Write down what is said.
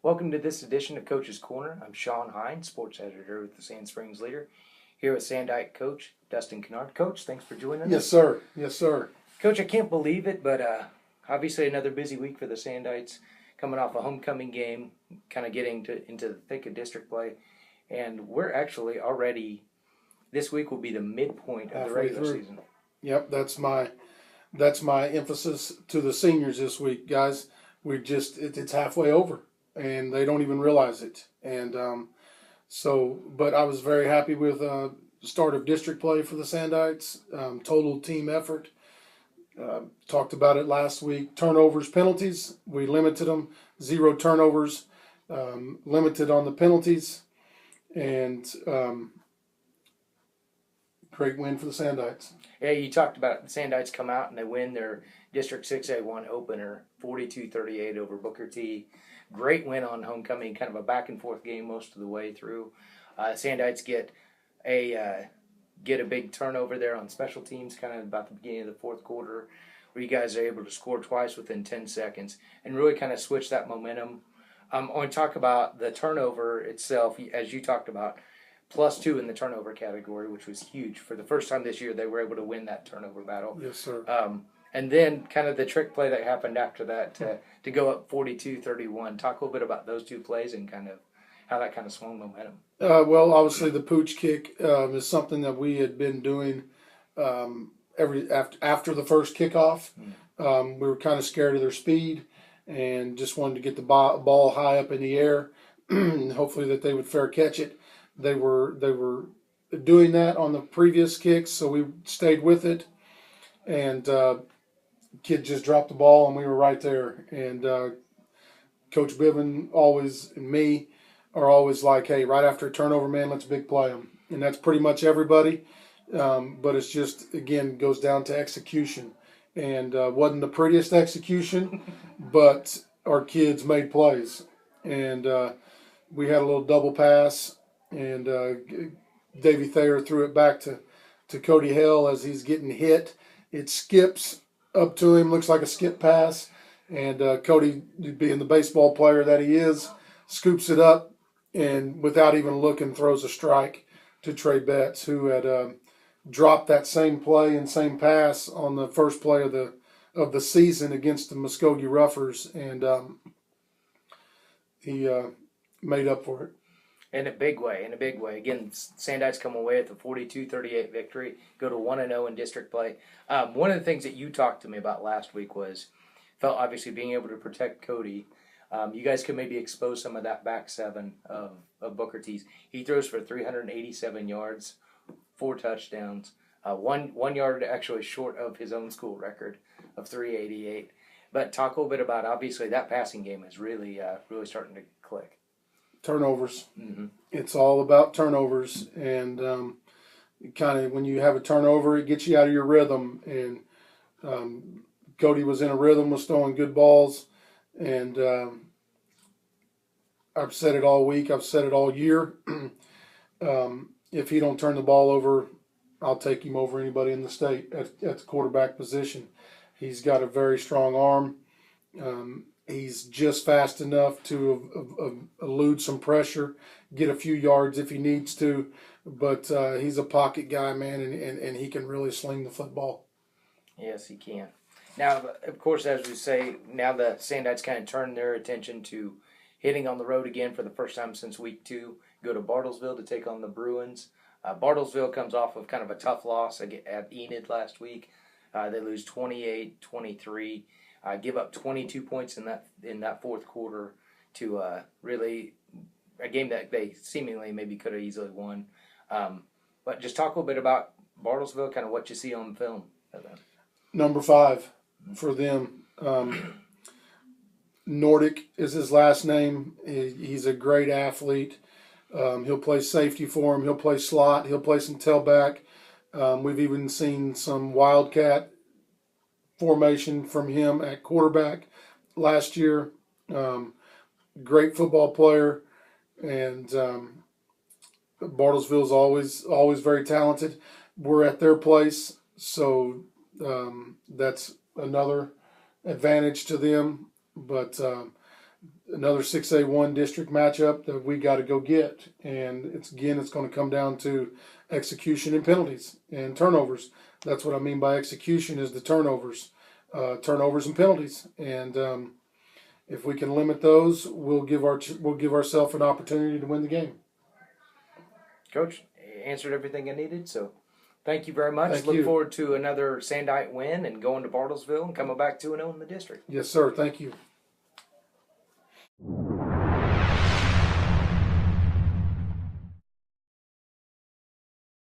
Welcome to this edition of Coach's Corner. I'm Shawn, Hein, sports editor with the Sand Springs Leader, here with Sandite coach Dustin Kennard. Coach, thanks for joining us. Yes, sir. Yes, sir. Coach, I can't believe it, but obviously another busy week for the Sandites, coming off a homecoming game, kind of getting into the thick of district play, and we're actually already, this week will be the midpoint of the regular season. Yep, that's my emphasis to the seniors this week, guys. It's halfway over, and they don't even realize it. And but I was very happy with the start of district play for the Sandites. Total team effort. Talked about it last week. Turnovers, penalties. We limited them. 0 turnovers. Limited on the penalties. And great win for the Sandites. Yeah, you talked about the Sandites come out and they win their District 6A1 opener 42-38 over Booker T. Great win on homecoming, kind of a back-and-forth game most of the way through. Sandites get a big turnover there on special teams, kind of about the beginning of the fourth quarter, where you guys are able to score twice within 10 seconds and really kind of switch that momentum. I want to talk about the turnover itself, as you talked about, +2 in the turnover category, which was huge. For the first time this year, they were able to win that turnover battle. Yes, sir. And then kind of the trick play that happened after that to go up 42-31. Talk a little bit about those two plays and kind of how that kind of swung momentum. Well, obviously the pooch kick is something that we had been doing after the first kickoff. We were kind of scared of their speed and just wanted to get the ball high up in the air, hopefully that they would fair catch it. They were doing that on the previous kicks, so we stayed with it. And kid just dropped the ball, and we were right there. And Coach Biven and me are always like, hey, right after a turnover, man, let's big play them. And that's pretty much everybody. But it's just, again, goes down to execution. And wasn't the prettiest execution, but our kids made plays. And we had a little double pass, and Davey Thayer threw it back to Cody Hale as he's getting hit. It skips up to him, looks like a skip pass, and Cody, being the baseball player that he is, scoops it up and without even looking throws a strike to Trey Betts, who had dropped that same play and same pass on the first play of the season against the Muskogee Roughers, and he made up for it. In a big way. Again, Sandites come away with a 42-38 victory, go to 1-0 in district play. One of the things that you talked to me about last week felt obviously being able to protect Cody. You guys could maybe expose some of that back seven of Booker T's. He throws for 387 yards, 4 touchdowns, 1 yard actually short of his own school record of 388. But talk a little bit about, obviously, that passing game is really starting to click. Turnovers. Mm-hmm. It's all about turnovers, and kind of when you have a turnover, it gets you out of your rhythm. And Cody was in a rhythm, was throwing good balls, and I've said it all week. I've said it all year. If he don't turn the ball over, I'll take him over anybody in the state at the quarterback position. He's got a very strong arm. He's just fast enough to elude some pressure, get a few yards if he needs to, but he's a pocket guy, man, and he can really sling the football. Yes, he can. Now, of course, as we say, now the Sandites kind of turn their attention to hitting on the road again for the first time since week 2. Go to Bartlesville to take on the Bruins. Bartlesville comes off of kind of a tough loss at Enid last week. They lose 28-23. Give up 22 points in that fourth quarter to really a game that they seemingly maybe could have easily won. But just talk a little bit about Bartlesville, kind of what you see on film. Number 5 for them. Nordic is his last name. He's a great athlete. He'll play safety for him. He'll play slot. He'll play some tailback. We've even seen some wildcat formation from him at quarterback last year. Great football player, and Bartlesville's always very talented. We're at their place, so That's another advantage to them. But another 6A1 district matchup that we got to go get, and it's going to come down to execution and penalties and turnovers. That's what I mean by execution is the turnovers and penalties, and if we can limit those, we'll give ourselves an opportunity to win the game. Coach, answered everything I needed, so thank you very much. Thank Look you. forward to another Sandite win and going to Bartlesville and coming back 2-0 in the district. Yes, sir. Thank you.